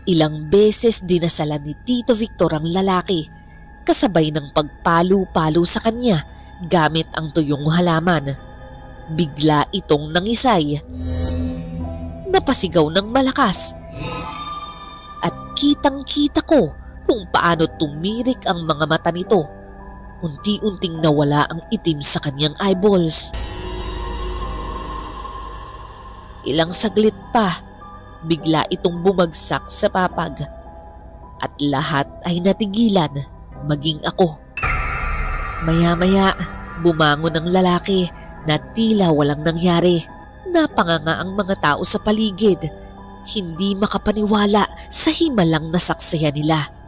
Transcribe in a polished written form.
Ilang beses dinasalan ni Tito Victor ang lalaki, kasabay ng pagpalo-palo sa kanya gamit ang tuyong halaman. Bigla itong nangisay. Napasigaw ng malakas. At kitang-kita ko kung paano tumirik ang mga mata nito. Unti-unting nawala ang itim sa kanyang eyeballs. Ilang saglit pa, bigla itong bumagsak sa papag. At lahat ay natigilan, maging ako. Maya-maya, bumangon ang lalaki na tila walang nangyari. Napanganga ang mga tao sa paligid. Hindi makapaniwala sa himalang nasaksihan nila.